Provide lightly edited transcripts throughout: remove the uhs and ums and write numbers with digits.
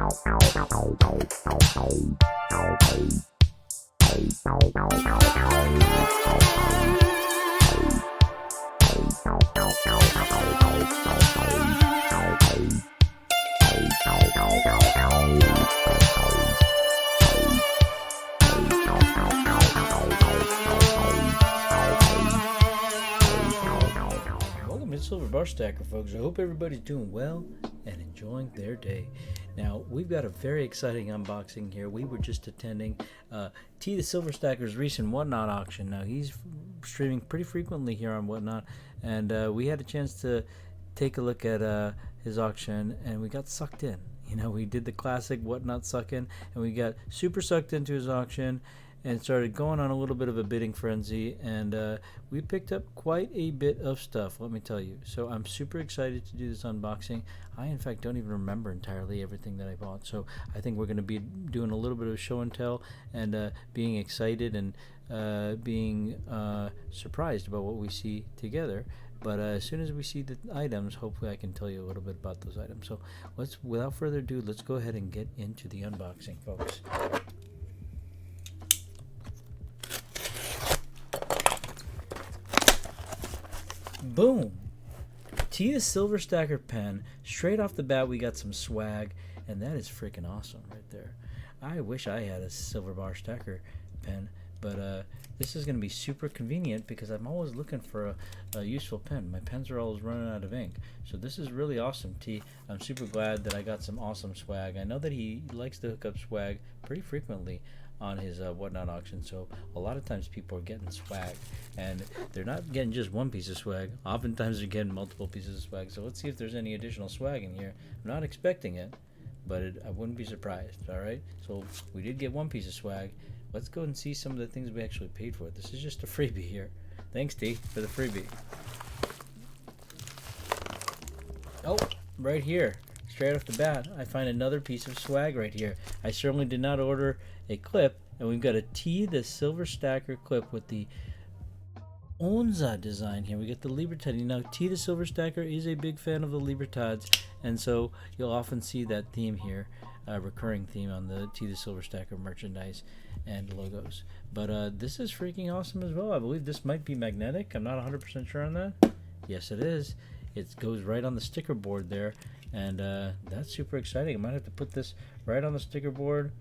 Welcome to Silver Bar Stacker, folks. I hope everybody's doing well and enjoying their day. Now, we've got a very exciting unboxing here. We were just attending T the Silver Stacker's recent Whatnot auction. Now, he's streaming pretty frequently here on Whatnot, and we had a chance to take a look at his auction, and we got sucked in. You know, we did the classic Whatnot suck in, and we got super sucked into his auction and started going on a little bit of a bidding frenzy, and we picked up quite a bit of stuff, let me tell you. So I'm super excited to do this unboxing. I in fact don't even remember entirely everything that I bought, so I think we're going to be doing a little bit of show and tell, and being excited and being surprised about what we see together. But as soon as we see the items, hopefully I can tell you a little bit about those items. So without further ado, let's go ahead and get into the unboxing, folks. Boom! T the Silver Stacker pen. Straight off the bat, we got some swag, and that is freaking awesome right there. I wish I had a Silver Bar Stacker pen, but this is going to be super convenient because I'm always looking for a useful pen. My pens are always running out of ink, so this is really awesome, T. I'm super glad that I got some awesome swag. I know that he likes to hook up swag pretty frequently on his Whatnot auction, so a lot of times people are getting swag, and they're not getting just one piece of swag. Oftentimes they're getting multiple pieces of swag, so let's see if there's any additional swag in here. I'm not expecting it, but I wouldn't be surprised. Alright, so we did get one piece of swag. Let's go and see some of the things we actually paid for. This is just a freebie here. Thanks, T, for the freebie. Oh, right here, straight off the bat, I find another piece of swag right here. I certainly did not order a clip, and we've got a T the Silver Stacker clip with the Onza design here. We get the Libertad. Now, T the Silver Stacker is a big fan of the Libertads, and so you'll often see that theme here, recurring theme on the T the Silver Stacker merchandise and logos. But this is freaking awesome as well. I believe this might be magnetic. I'm not 100% sure on that. Yes, it is. It goes right on the sticker board there, and that's super exciting. I might have to put this right on the sticker board.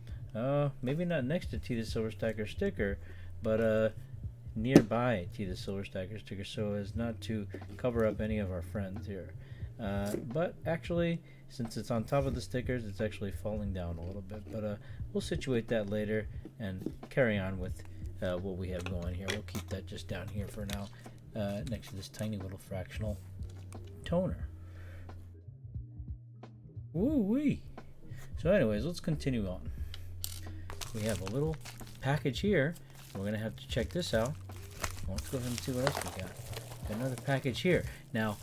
Maybe not next to T the Silver Stacker sticker, but nearby T the Silver Stacker sticker, so as not to cover up any of our friends here. But actually, since it's on top of the stickers, it's actually falling down a little bit. But we'll situate that later and carry on with what we have going here. We'll keep that just down here for now, next to this tiny little fractional toner. Woo-wee! So anyways, let's continue on. We have a little package here. We're going to have to check this out. Let's go ahead and see what else we got. Another package here. Now,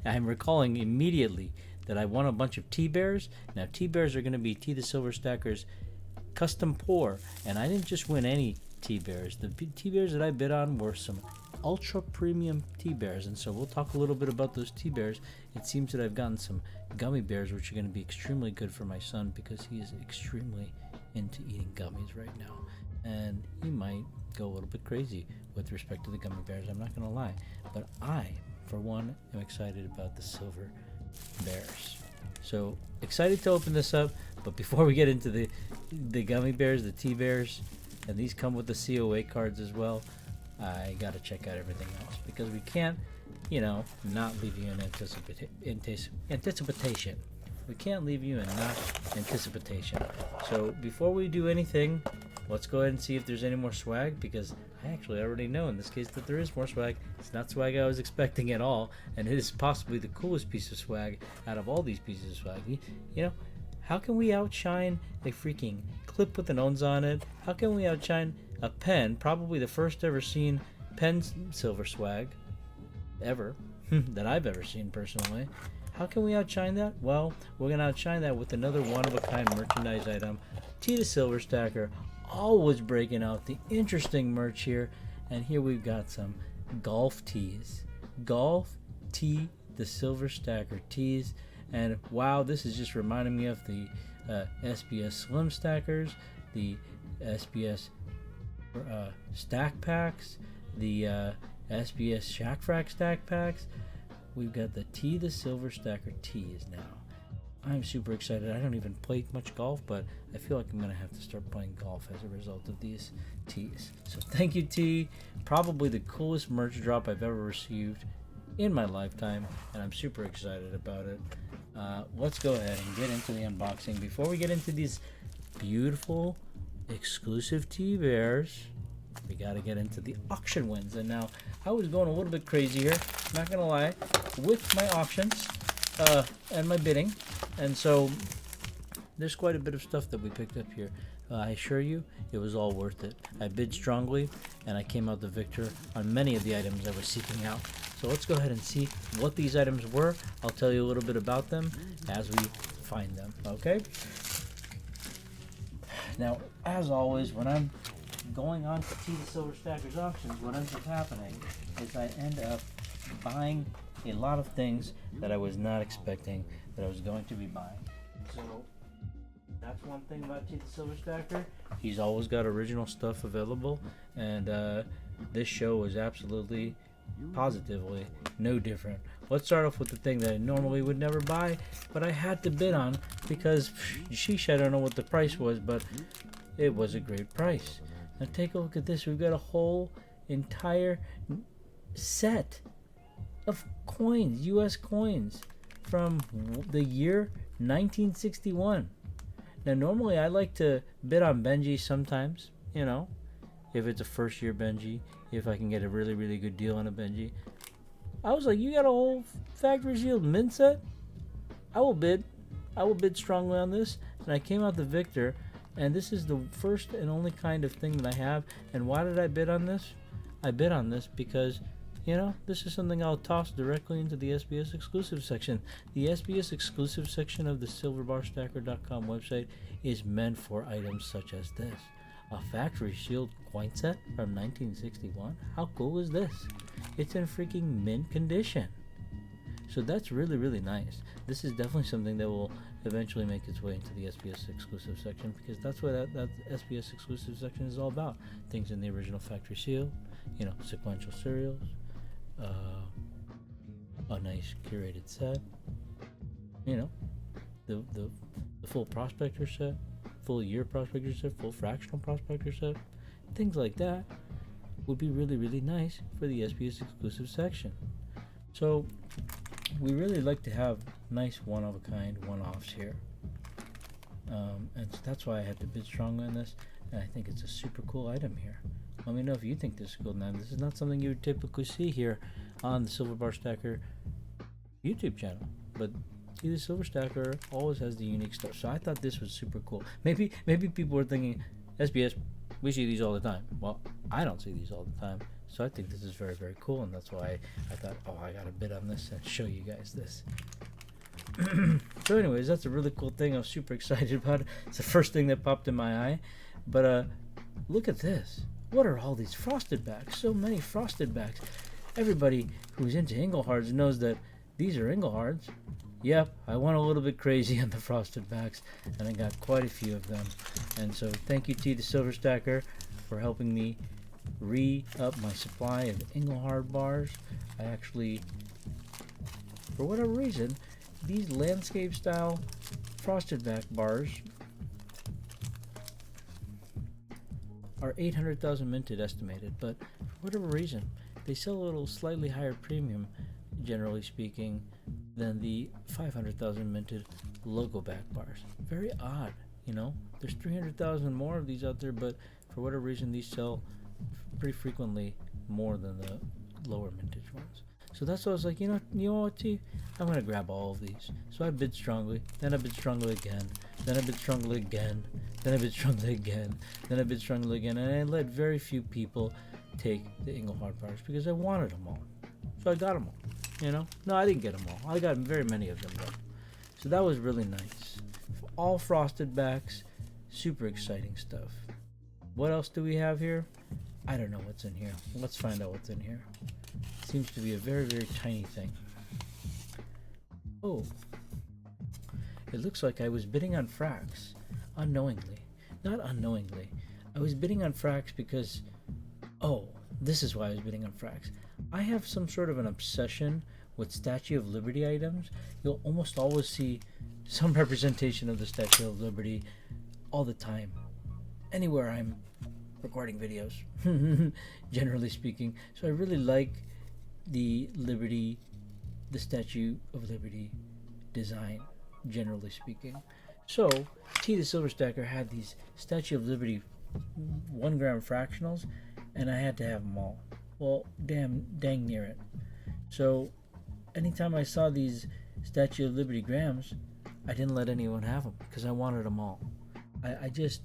I'm recalling immediately that I won a bunch of T-Bears. Now, T-Bears are going to be T the Silver Stacker's custom pour, and I didn't just win any T-Bears. The T-Bears that I bid on were some ultra premium T-Bears, and so we'll talk a little bit about those T-Bears. It seems that I've gotten some gummy bears, which are going to be extremely good for my son because he is extremely into eating gummies right now, and he might go a little bit crazy with respect to the gummy bears. I'm not going to lie, but I, for one, am excited about the silver bears. So excited to open this up, but before we get into the gummy bears, the T-Bears, and these come with the COA cards as well, I got to check out everything else because we can't, not leave you in anticipation. We can't leave you in not anticipation. So before we do anything, let's go ahead and see if there's any more swag, because I actually already know in this case that there is more swag. It's not swag I was expecting at all, and it is possibly the coolest piece of swag out of all these pieces of swag. How can we outshine a freaking clip with an Onza on it? How can we outshine a pen, probably the first ever seen pen silver swag ever that I've ever seen personally? How can we outshine that? Well, we're going to outshine that with another one-of-a-kind merchandise item. T the Silver Stacker, always breaking out the interesting merch here. And here we've got some golf tees. Golf T the Silver Stacker tees. And wow, this is just reminding me of the SBS Slim Stackers, the SBS stack packs, the SBS Shack Frack stack packs. We've got the T the Silver Stacker tees now. I'm super excited. I don't even play much golf, but I feel like I'm going to have to start playing golf as a result of these tees. So thank you, T. Probably the coolest merch drop I've ever received in my lifetime, and I'm super excited about it. Let's go ahead and get into the unboxing. Before we get into these beautiful exclusive T bears, we got to get into the auction wins. And now I was going a little bit crazy here, not going to lie, with my auctions and my bidding. And so there's quite a bit of stuff that we picked up here. I assure you, it was all worth it. I bid strongly, and I came out the victor on many of the items I was seeking out. So let's go ahead and see what these items were. I'll tell you a little bit about them as we find them, okay? Now, as always, when I'm going on to T the Silver Stackers auctions, what ends up happening is I end up buying a lot of things that I was not expecting that I was going to be buying. So that's one thing about T the Silver Stacker. He's always got original stuff available, and this show was absolutely, positively no different. Let's start off with the thing that I normally would never buy, but I had to bid on because, sheesh, I don't know what the price was, but it was a great price. Now take a look at this. We've got a whole entire set of coins, US coins, from the year 1961. Now normally I like to bid on Benji sometimes, you know, if it's a first year Benji, if I can get a really, really good deal on a Benji. I was like, you got a whole factory sealed mint set? I will bid strongly on this. And I came out the victor, and this is the first and only kind of thing that I have. And why did I bid on this? I bid on this because, you know, this is something I'll toss directly into the SBS exclusive section. The SBS exclusive section of the silverbarstacker.com website is meant for items such as this. A factory sealed coin set from 1961? How cool is this? It's in freaking mint condition. So that's really, really nice. This is definitely something that will eventually make its way into the SBS exclusive section, because that's what that SBS exclusive section is all about. Things in the original factory seal, you know, sequential serials, a nice curated set, you know, the full prospector set, full year prospector set, full fractional prospector set, things like that would be really, really nice for the SBS exclusive section. So we really like to have nice one-of-a-kind one-offs here, and so that's why I had to bid strongly on this, and I think it's a super cool item here. Let me know if you think this is cool. Now, this is not something you would typically see here on the Silver Bar Stacker YouTube channel, but see, the Silver Stacker always has the unique stuff, so I thought this was super cool. Maybe people were thinking, SBS, we see these all the time. Well, I don't see these all the time, so I think this is very, very cool, and that's why I thought, oh, I gotta bid on this and show you guys this. So anyways, that's a really cool thing. I was super excited about it. It's the first thing that popped in my eye. But look at this. What are all these frosted backs? So many frosted backs. Everybody who's into Engelhards knows that these are Engelhards. Yep, I went a little bit crazy on the frosted backs, and I got quite a few of them. And so thank you, T the Silver Stacker, for helping me re-up my supply of Engelhard bars. I actually, for whatever reason, these landscape style frosted back bars are 800,000 minted estimated, but for whatever reason they sell a little slightly higher premium, generally speaking, than the 500,000 minted logo back bars. Very odd, you know. There's 300,000 more of these out there, but for whatever reason these sell pretty frequently more than the lower mintage ones. So that's why I was like, you know what, T? I'm gonna grab all of these. So I bid strongly, then I bid strongly again, then I bid strongly again, then I bid strongly again, then I bid strongly again, and I let very few people take the Engelhard bars because I wanted them all. So I got them all, you know? No, I didn't get them all. I got very many of them though. So that was really nice. All frosted backs, super exciting stuff. What else do we have here? I don't know what's in here. Let's find out what's in here. Seems to be a very, very tiny thing. Oh, it looks like I was bidding on Frax unknowingly. Not unknowingly. I was bidding on Frax because, oh, this is why I was bidding on Frax. I have some sort of an obsession with Statue of Liberty items. You'll almost always see some representation of the Statue of Liberty all the time, anywhere I'm recording videos, generally speaking. So I really like the Statue of Liberty design, generally speaking. So T the Silver Stacker had these Statue of Liberty 1 gram fractionals, and I had to have them all. Well, dang near it. So anytime I saw these Statue of Liberty grams, I didn't let anyone have them because I wanted them all. I just,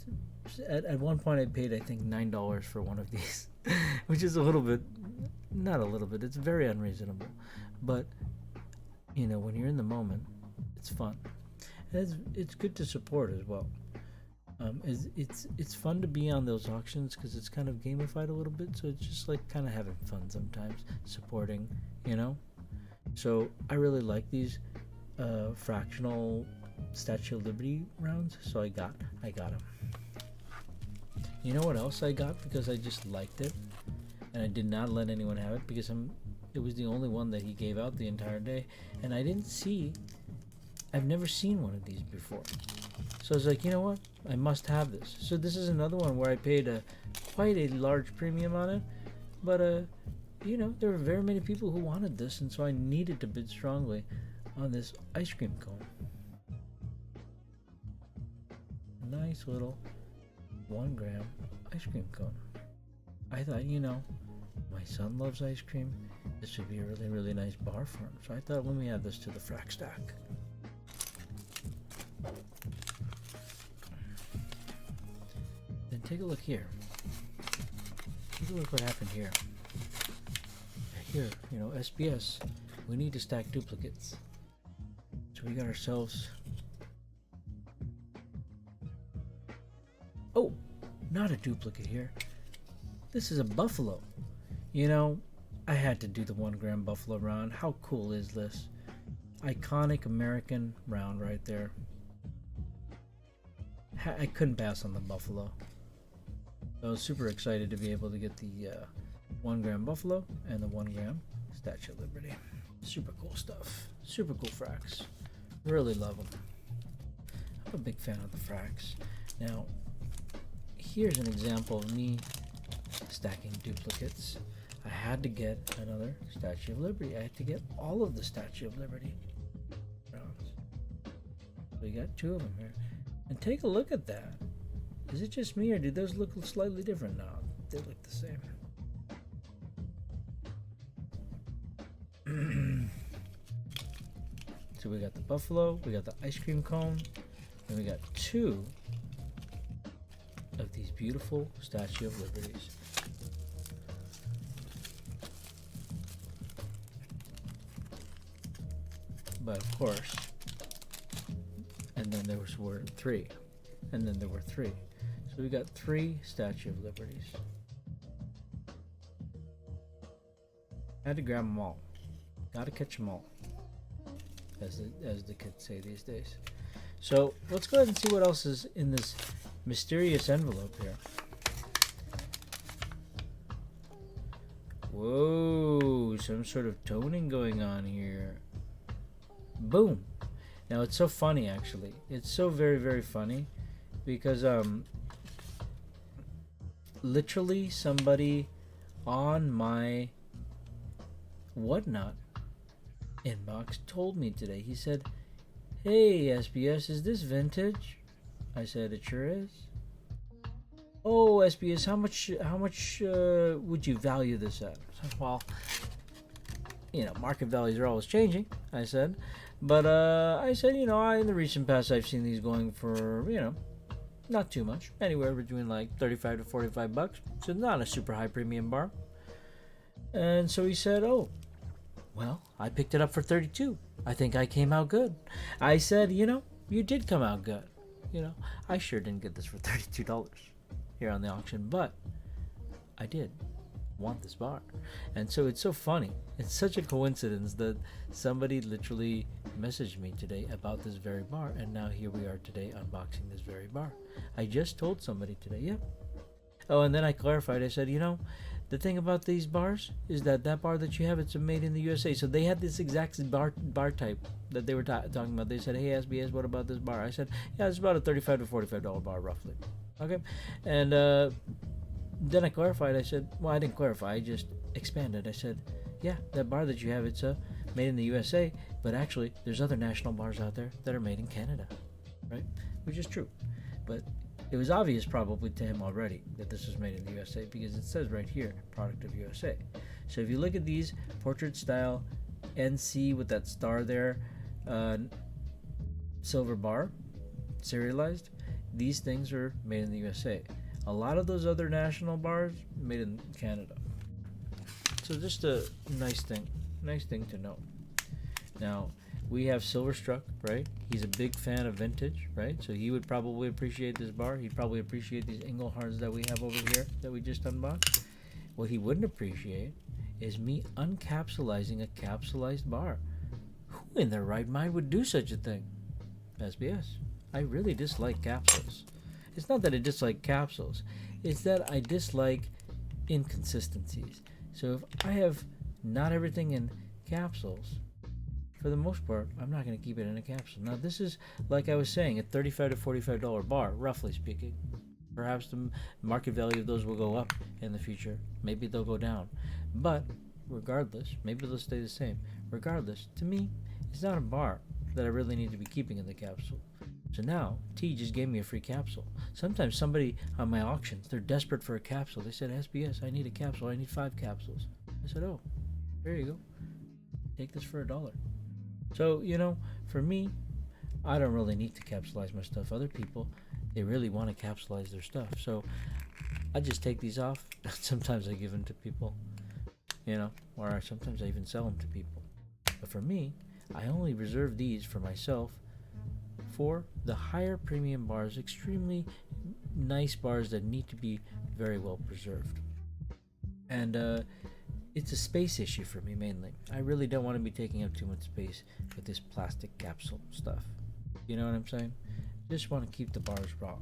at one point I paid, I think, $9 for one of these, which is a little bit, not a little bit, it's very unreasonable. But, you know, when you're in the moment, it's fun. And it's good to support as well. It's fun to be on those auctions because it's kind of gamified a little bit, so it's just like kind of having fun sometimes, supporting, you know? So I really like these fractional Statue of Liberty rounds, so I got them. You know what else I got because I just liked it, and I did not let anyone have it because it was the only one that he gave out the entire day, and I've never seen one of these before. So I was like, you know what? I must have this. So this is another one where I paid quite a large premium on it, but you know, there were very many people who wanted this, and so I needed to bid strongly on this ice cream cone. Nice little 1 gram ice cream cone. I thought, you know, my son loves ice cream. This would be a really, really nice bar for him. So I thought, let me add this to the frac stack. Then take a look here. Take a look what happened here. Here, you know, SBS, we need to stack duplicates. So we got ourselves, oh, not a duplicate here. This is a buffalo. You know, I had to do the 1 gram buffalo round. How cool is this? Iconic American round right there. I couldn't pass on the buffalo. I was super excited to be able to get the 1 gram buffalo and the 1 gram Statue of Liberty. Super cool stuff. Super cool fracs. Really love them. I'm a big fan of the fracs. Now, here's an example of me stacking duplicates. I had to get another Statue of Liberty. I had to get all of the Statue of Liberty rounds. We got 2 of them here. And take a look at that. Is it just me, or do those look slightly different? No, they look the same. So we got the buffalo, we got the ice cream cone, and we got 2 of these beautiful Statue of Liberties. But of course, and then there were 3, and then there were 3. So we got 3 Statue of Liberties. Had to grab them all. Gotta catch them all, as the kids say these days. So let's go ahead and see what else is in this mysterious envelope here. Whoa, some sort of toning going on here. Boom. Now it's so funny, actually. It's so very, very funny because literally somebody on my whatnot inbox told me today. He said, "Hey SBS, is this vintage?" I said, "It sure is." "Oh, SBS, how much would you value this at?" I said, "Well, you know, market values are always changing," I said. But I said, you know, in the recent past I've seen these going for, you know, not too much, anywhere between like 35 to 45 bucks. So not a super high premium bar. And so he said, "Oh, well, I picked it up for 32. I think I came out good." I said, "You know, you did come out good. You know, I sure didn't get this for $32 here on the auction, but I did. want this bar. And so it's so funny. It's such a coincidence that somebody literally messaged me today about this very bar, and now here we are today unboxing this very bar. I just told somebody today, yeah. Oh, and then I clarified. I said, the thing about these bars is that bar that you have, it's made in the USA. So they had this exact bar type that they were talking about. They said, hey, SBS, what about this bar? I said, yeah, it's about a $35 to $45 bar, roughly. Okay, and then I clarified. I said, well, I didn't clarify. I just expanded. I said, yeah, that bar that you have, it's made in the USA, but actually, there's other national bars out there that are made in Canada, right? Which is true, but it was obvious probably to him already that this was made in the USA because it says right here, product of USA. So if you look at these portrait style NC with that star there, silver bar, serialized, these things are made in the USA. A lot of those other national bars made in Canada. So just a nice thing to know. Now we have Silverstruck, right? He's a big fan of vintage, right? So he would probably appreciate this bar. He'd probably appreciate these Engelhards that we have over here that we just unboxed. What he wouldn't appreciate is me uncapsulizing a capsulized bar. Who in their right mind would do such a thing? SBS. I really dislike capsules. It's not that I dislike capsules. It's that I dislike inconsistencies. So if I have not everything in capsules, for the most part, I'm not going to keep it in a capsule. Now, this is, like I was saying, a $35 to $45 bar, roughly speaking. Perhaps the market value of those will go up in the future. Maybe they'll go down. But regardless, maybe they'll stay the same. Regardless, to me, it's not a bar that I really need to be keeping in the capsule. So now, T just gave me a free capsule. Sometimes somebody on my auctions, they're desperate for a capsule. They said, SBS, I need a capsule. I need 5 capsules. I said, oh, there you go. Take this for $1. So, for me, I don't really need to capsulize my stuff. Other people, they really want to capsulize their stuff. So I just take these off. Sometimes I give them to people, or sometimes I even sell them to people. But for me, I only reserve these for myself for the higher premium bars, extremely nice bars that need to be very well preserved. And it's a space issue for me mainly. I really don't want to be taking up too much space with this plastic capsule stuff. You know what I'm saying? Just want to keep the bars raw.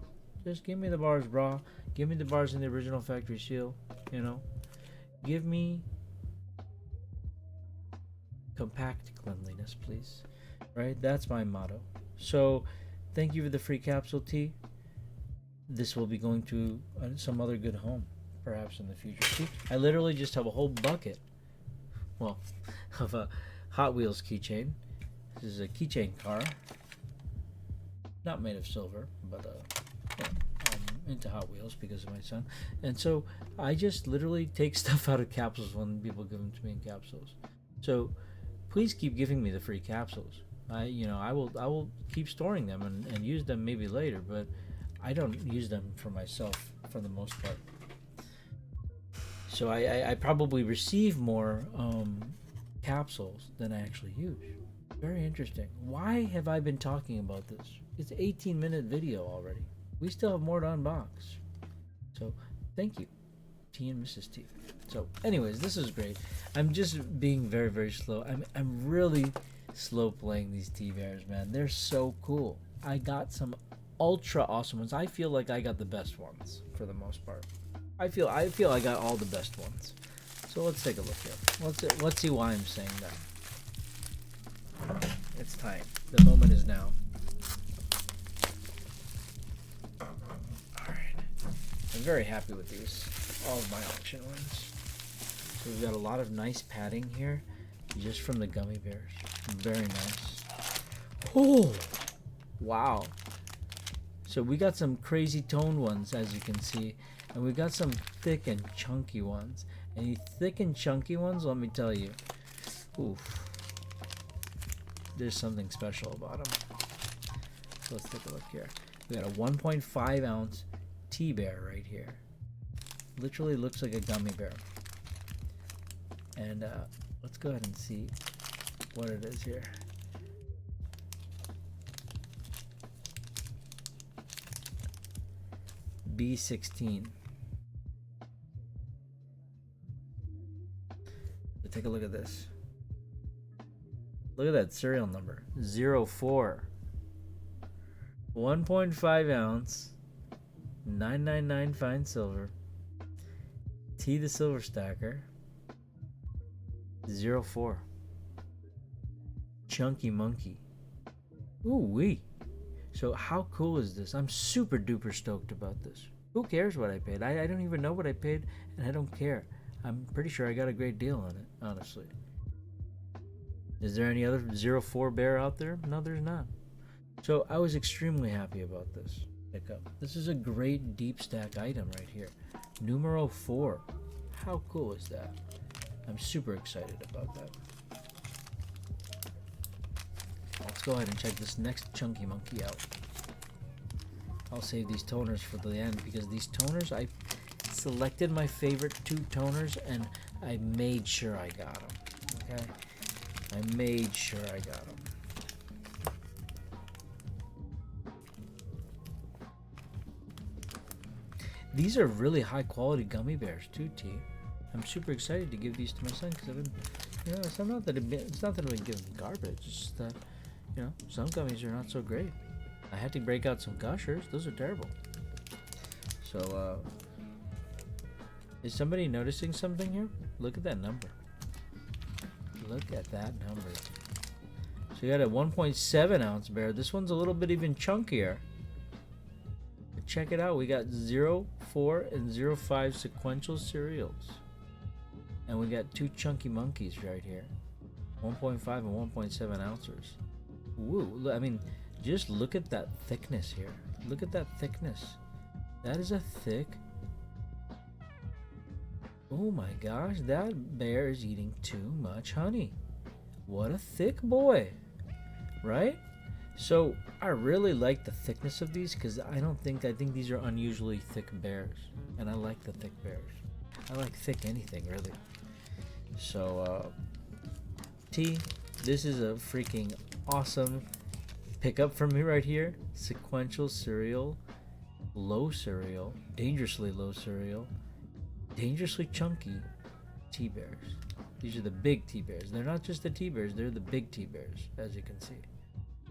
Just give me the bars raw. Give me the bars in the original factory seal. Give me compact cleanliness, please. Right? That's my motto. So, thank you for the free capsule, T. This will be going to some other good home, perhaps in the future. See, I literally just have a whole bucket, of a Hot Wheels keychain. This is a keychain car, not made of silver, but I'm into Hot Wheels because of my son, and so I just literally take stuff out of capsules when people give them to me in capsules. So, please keep giving me the free capsules. I will keep storing them and use them maybe later, but I don't use them for myself for the most part. So I probably receive more capsules than I actually use. Very interesting. Why have I been talking about this? It's an 18-minute video already. We still have more to unbox. So thank you, T and Mrs. T. So anyways, this is great. I'm just being very, very slow. I'm really slow playing these T-Bears, man. They're so cool. I got some ultra awesome ones. I feel like I got the best ones for the most part. I feel I got all the best ones. So let's take a look here. Let's see why I'm saying that. It's time. The moment is now. Alright. I'm very happy with these. All of my auction ones. So we've got a lot of nice padding here. Just from the gummy bears. Very nice. Oh! Wow. So we got some crazy toned ones, as you can see. And we got some thick and chunky ones. And these thick and chunky ones, let me tell you. Oof. There's something special about them. So let's take a look here. We got a 1.5 ounce T-Bear right here. Literally looks like a gummy bear. And let's go ahead and see what it is here. B16. take a look at this. Look at that serial number. 04. 1.5 ounce. 999 fine silver. T the silver stacker. 04. Chunky monkey. Ooh wee. So how cool is this? I'm super duper stoked about this. Who cares what I paid? I don't even know what I paid, and I don't care. I'm pretty sure I got a great deal on it, honestly. Is there any other 04 bear out there? No, there's not. So I was extremely happy about this pickup. This is a great deep stack item right here. Numero 4. How cool is that? I'm super excited about that. Let's go ahead and check this next chunky monkey out. I'll save these toners for the end because these toners, I selected my favorite 2 toners and I made sure I got them. Okay? I made sure I got them. These are really high quality gummy bears too, T. I'm super excited to give these to my son because I've been, it's not that I've been giving garbage. It's just that, some gummies are not so great. I had to break out some gushers. Those are terrible. So, is somebody noticing something here? Look at that number. Look at that number. So you got a 1.7 ounce bear. This one's a little bit even chunkier. But check it out. We got 0, 4, and 05 sequential cereals. And we got 2 chunky monkeys right here. 1.5 and 1.7 ounces. Woo. I mean, just look at that thickness here. Look at that thickness. That is a thick... Oh my gosh, that bear is eating too much honey. What a thick boy. Right? So, I really like the thickness of these because I think these are unusually thick bears. And I like the thick bears. I like thick anything, really. So, T, this is a freaking awesome pickup for me right here. Sequential cereal, low cereal, dangerously low cereal, dangerously chunky T-bears. These are the big T-bears. They're not just the T-bears, they're the big T-bears, as you can see.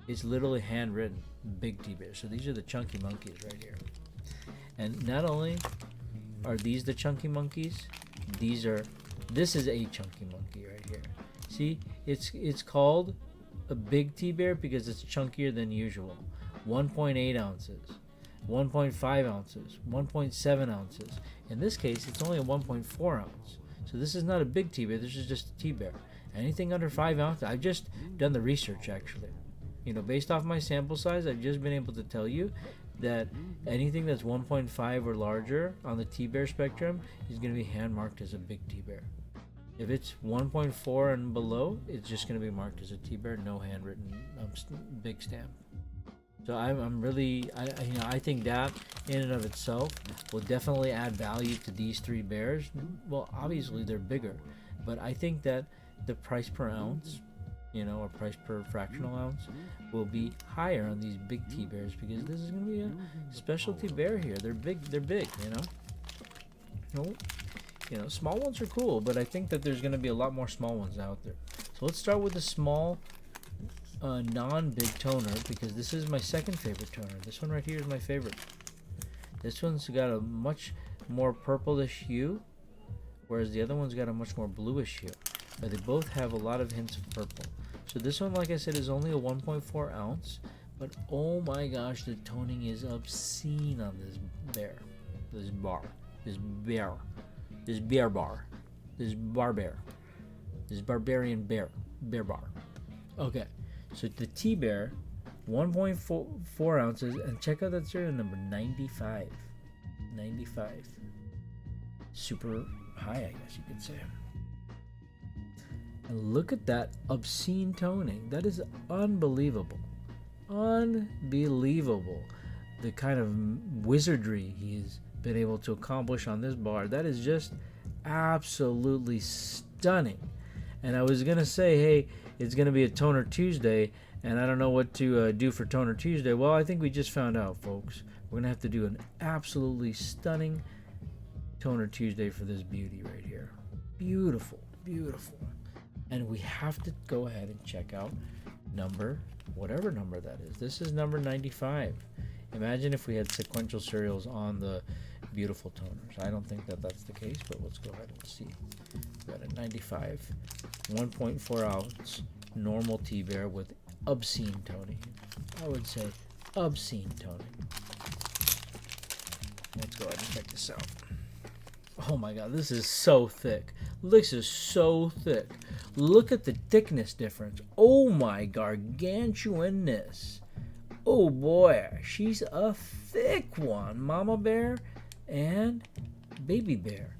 It's literally handwritten, big T-bears. So these are the chunky monkeys right here. And not only are these the chunky monkeys, this is a chunky monkey right here. See, it's called a big T-bear because it's chunkier than usual. 1.8 ounces, 1.5 ounces, 1.7 ounces. In this case, it's only a 1.4 ounce. So this is not a big T-bear, this is just a T-bear. Anything under 5 ounces, I've just done the research actually. Based off my sample size, I've just been able to tell you that anything that's 1.5 or larger on the T-bear spectrum is going to be hand marked as a big T-bear. If it's 1.4 and below, it's just going to be marked as a T-bear, no handwritten big stamp. So I'm really, I think that in and of itself will definitely add value to these 3 bears. Well, obviously they're bigger, but I think that the price per ounce, or price per fractional ounce, will be higher on these big T-bears because this is going to be a specialty bear here. They're big, small ones are cool, but I think that there's going to be a lot more small ones out there. So let's start with the small, non-big toner because this is my second favorite toner. This one right here is my favorite. This one's got a much more purplish hue, whereas the other one's got a much more bluish hue. But they both have a lot of hints of purple. So this one, like I said, is only a 1.4 ounce, but oh my gosh, the toning is obscene on this bear. This barbarian bear bar. Okay, so the T-bear, 1.4 ounces, and check out that serial number, 95. Super high, I guess you could say. And look at that obscene toning. That is unbelievable. Unbelievable. The kind of wizardry he's been able to accomplish on this bar. That is just absolutely stunning. And I was going to say, hey, it's going to be a Toner Tuesday, and I don't know what to do for Toner Tuesday. Well, I think we just found out, folks. We're going to have to do an absolutely stunning Toner Tuesday for this beauty right here. Beautiful, beautiful. And we have to go ahead and check out whatever number that is. This is number 95. Imagine if we had sequential serials on the beautiful toners. I don't think that that's the case, but let's go ahead and see. We got a 95, 1.4 ounce normal tea bear with obscene toning. I would say obscene toning. Let's go ahead and check this out. Oh my god, this is so thick. This is so thick. Look at the thickness difference. Oh my gargantuanness. Oh boy, she's a thick one. Mama bear and baby bear.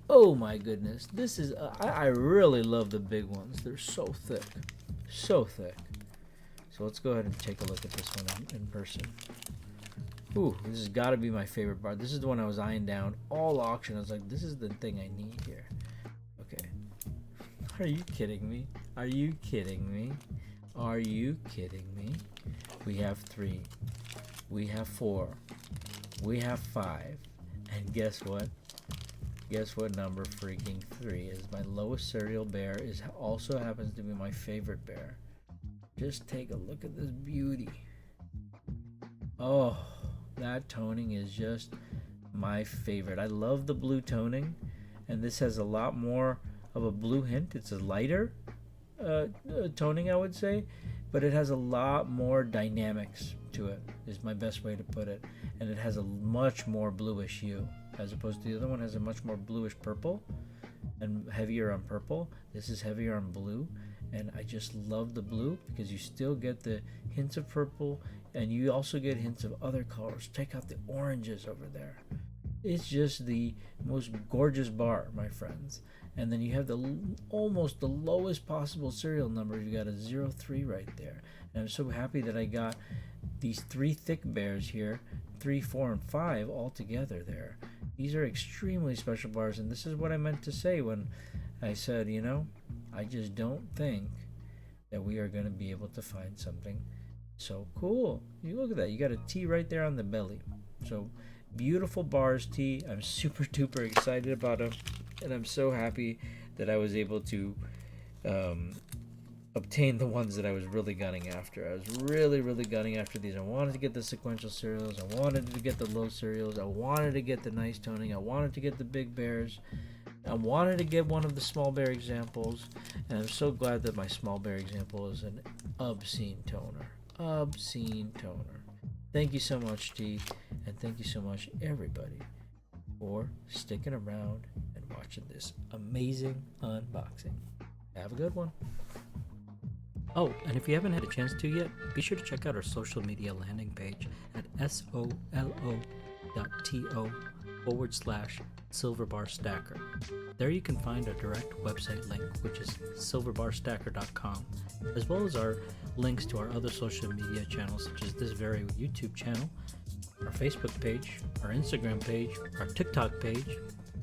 Oh my goodness. This is, I really love the big ones. They're so thick. So thick. So let's go ahead and take a look at this one in person. Ooh, this has got to be my favorite bar. This is the one I was eyeing down all auction. I was like, this is the thing I need here. Okay. Are you kidding me? Are you kidding me? Are you kidding me? We have 3. We have 4. We have 5. And guess what? Guess what number freaking 3 is? My lowest serial bear is also happens to be my favorite bear. Just take a look at this beauty. Oh, that toning is just my favorite. I love the blue toning, and this has a lot more of a blue hint. It's a lighter toning, I would say, but it has a lot more dynamics to it, is my best way to put it. And it has a much more bluish hue, as opposed to the other one has a much more bluish purple and heavier on purple. This is heavier on blue, and I just love the blue because you still get the hints of purple, and you also get hints of other colors. Check out the oranges over there. It's just the most gorgeous bar, my friends. And then you have almost the lowest possible serial number. You got a 03 right there. And I'm so happy that I got these 3 thick bears here, 3, 4, and 5 all together there. These are extremely special bars, and this is what I meant to say when I said, you know, I just don't think that we are going to be able to find something so cool. You look at that. You got a T right there on the belly. So beautiful bars, T. I'm super duper excited about them, and I'm so happy that I was able to obtain the ones that I was really gunning after. I was really gunning after these. I wanted to get the sequential serials. I wanted to get the low serials. I wanted to get the nice toning. I wanted to get the big bears. I wanted to get one of the small bear examples, and I'm so glad that my small bear example is an obscene toner. Obscene toner. Thank you so much, T, and thank you so much, everybody, for sticking around and watching this amazing unboxing. Have a good one. Oh, and if you haven't had a chance to yet, be sure to check out our social media landing page at solo.to/silverbarstacker. There you can find our direct website link, which is silverbarstacker.com, as well as our links to our other social media channels, such as this very YouTube channel, our Facebook page, our Instagram page, our TikTok page,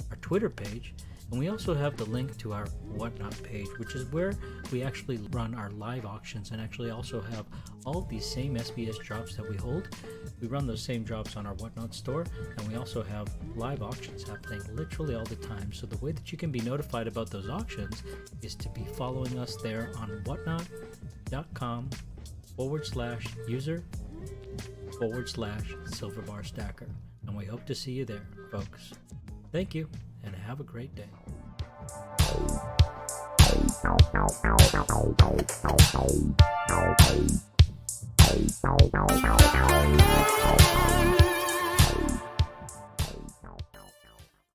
our Twitter page, and we also have the link to our Whatnot page, which is where we actually run our live auctions and actually also have all of these same SBS drops that we hold. We run those same drops on our Whatnot store, and we also have live auctions happening literally all the time. So the way that you can be notified about those auctions is to be following us there on whatnot.com/user/silverbarstacker. And we hope to see you there, folks. Thank you, and have a great day.